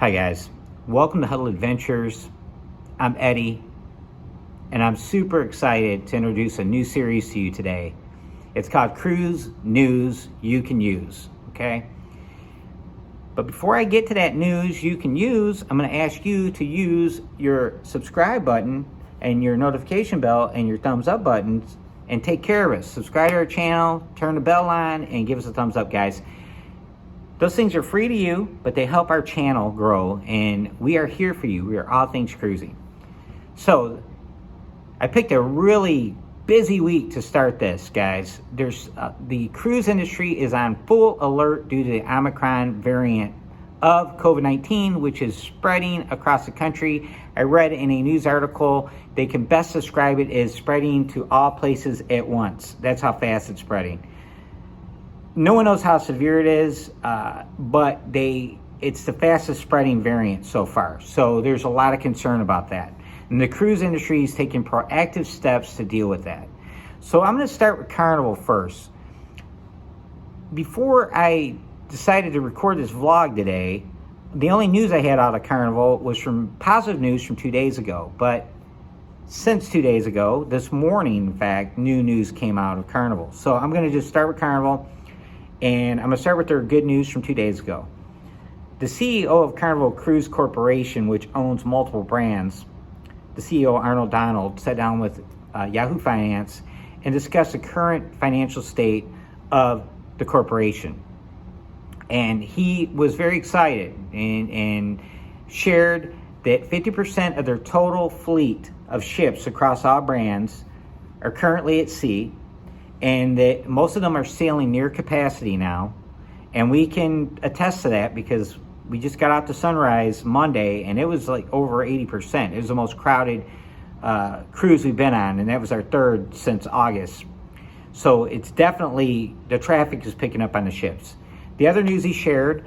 Hi guys, welcome to Huddle Adventures. I'm Eddie, and I'm super excited to introduce a new series to you today. It's called Cruise News You Can Use, okay? But before I get to that news you can use, I'm going to ask you to use your subscribe button and your notification bell and your thumbs up buttons and take care of us. Subscribe to our channel, turn the bell on, and give us a thumbs up, guys. Those things are free to you, but they help our channel grow, and we are here for you. We are all things cruising. So I picked a really busy week to start this, guys. The cruise industry is on full alert due to the Omicron variant of COVID-19, which is spreading across the country. I read in a news article they can best describe it as spreading to all places at once. That's how fast it's spreading. No one knows how severe it is, but it's the fastest spreading variant so far. So there's a lot of concern about that. And the cruise industry is taking proactive steps to deal with that. So I'm going to start with Carnival first. Before I decided to record this vlog today, the only news I had out of Carnival was from positive news from 2 days ago. But since 2 days ago, this morning, in fact, new news came out of Carnival. So I'm going to just start with Carnival. And I'm going to start with their good news from 2 days ago. The CEO of Carnival Cruise Corporation, which owns multiple brands, the CEO, Arnold Donald, sat down with Yahoo Finance and discussed the current financial state of the corporation. And he was very excited and shared that 50% of their total fleet of ships across all brands are currently at sea, and that most of them are sailing near capacity now. And we can attest to that because we just got out to Sunrise Monday, and it was like over 80%. It was the most crowded cruise we've been on, and that was our third since August. So it's definitely, the traffic is picking up on the ships. The other news he shared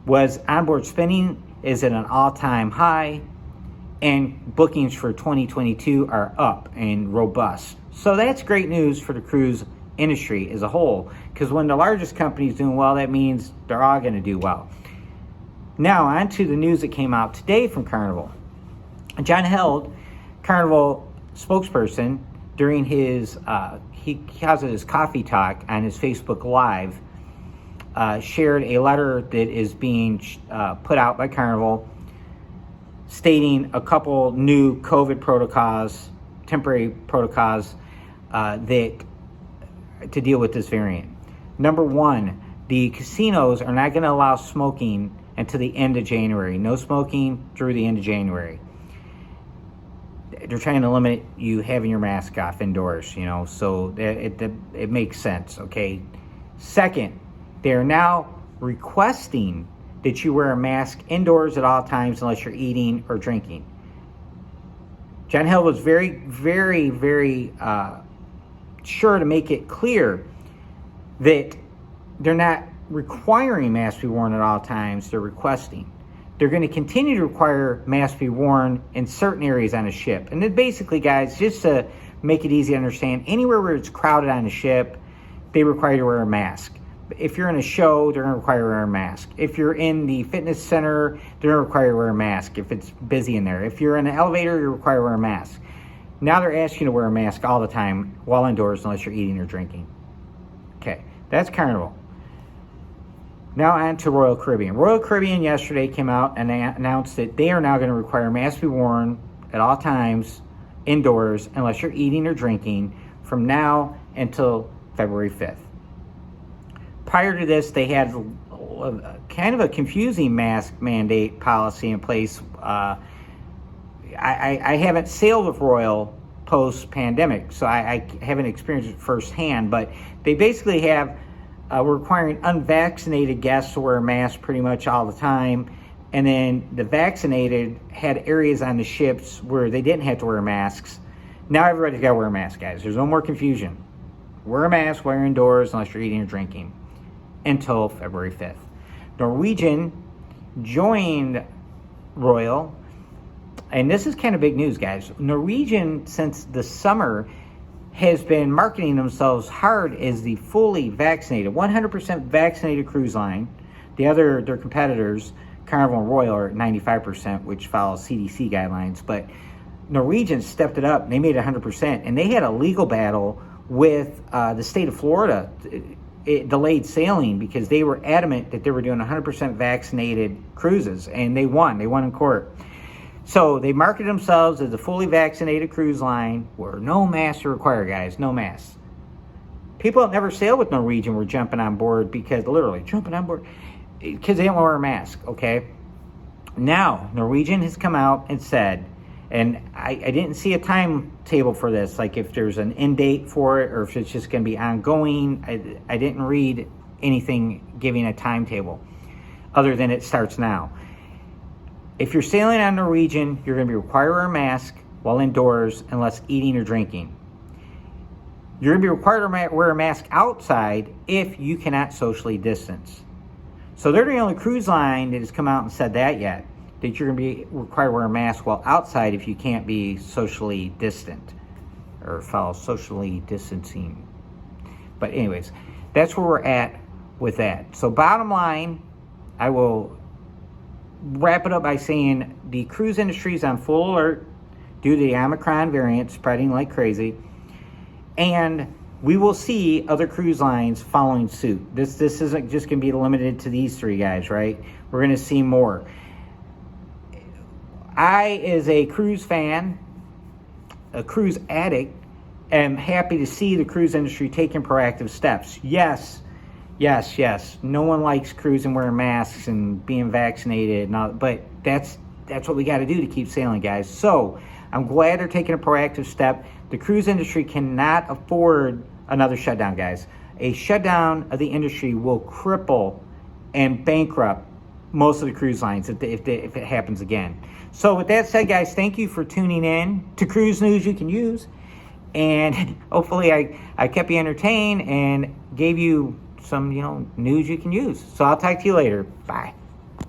was onboard spending is at an all-time high, and bookings for 2022 are up and robust. So that's great news for the cruise industry as a whole, because when the largest company is doing well, that means they're all going to do well. Now on to the news that came out today from Carnival. John Held, Carnival spokesperson, during his he calls it his coffee talk on his Facebook Live, shared a letter that is being put out by Carnival stating a couple new COVID protocols, temporary protocols that to deal with this variant. Number one, the casinos are not going to allow smoking until the end of January. No smoking through the end of January. They're trying to limit you having your mask off indoors, so it makes sense, okay? Second, they are now requesting that you wear a mask indoors at all times unless you're eating or drinking. John Hill was very, very, very sure to make it clear that they're not requiring masks be worn at all times, they're requesting. They're going to continue to require masks be worn in certain areas on a ship. And then basically, guys, just to make it easy to understand, anywhere where it's crowded on a ship, they require you to wear a mask. If you're in a show, they're going to require you to wear a mask. If you're in the fitness center, they're going to require you to wear a mask if it's busy in there. If you're in an elevator, you're required to wear a mask. Now they're asking you to wear a mask all the time while indoors unless you're eating or drinking. Okay, that's Carnival. Now on to Royal Caribbean. Royal Caribbean yesterday came out and they announced that they are now going to require masks be worn at all times indoors unless you're eating or drinking from now until February 5th. Prior to this, they had kind of a confusing mask mandate policy in place. I haven't sailed with Royal post-pandemic, so I haven't experienced it firsthand, but they basically have requiring unvaccinated guests to wear a mask pretty much all the time, and then the vaccinated had areas on the ships where they didn't have to wear masks. Now everybody's got to wear a mask, guys. There's no more confusion. Wear a mask while you're indoors unless you're eating or drinking until February 5th. Norwegian joined Royal, and this is kind of big news, guys. Norwegian, since the summer, has been marketing themselves hard as the fully vaccinated, 100% vaccinated cruise line. Their competitors Carnival and Royal are at 95%, which follows CDC guidelines. But Norwegian stepped it up. They made it 100%. And they had a legal battle with the state of Florida. It delayed sailing because they were adamant that they were doing 100% vaccinated cruises. And they won. They won in court. So they marketed themselves as a fully vaccinated cruise line where no masks are required, guys. No masks. People that never sailed with Norwegian were jumping on board because they didn't wear a mask, okay? Now, Norwegian has come out and said, and I didn't see a timetable for this, like if there's an end date for it or if it's just going to be ongoing. I didn't read anything giving a timetable other than it starts now. If you're sailing on Norwegian, you're going to be required to wear a mask while indoors unless eating or drinking. You're going to be required to wear a mask outside if you cannot socially distance. So they're the only cruise line that has come out and said that yet, that you're going to be required to wear a mask while outside if you can't be socially distant or follow socially distancing. But anyways, that's where we're at with that. So bottom line, I will wrap it up by saying the cruise industry is on full alert due to the Omicron variant spreading like crazy. And we will see other cruise lines following suit. This isn't just going to be limited to these three guys, right? We're going to see more. I, as a cruise fan, a cruise addict, am happy to see the cruise industry taking proactive steps. Yes. No one likes cruising wearing masks and being vaccinated and all, but that's what we got to do to keep sailing, guys. So I'm glad they're taking a proactive step. The cruise industry cannot afford another shutdown, guys. A shutdown of the industry will cripple and bankrupt most of the cruise lines if it happens again. So with that said, guys, thank you for tuning in to Cruise News You Can Use. And hopefully I kept you entertained and gave you some, news you can use. So I'll talk to you later. Bye.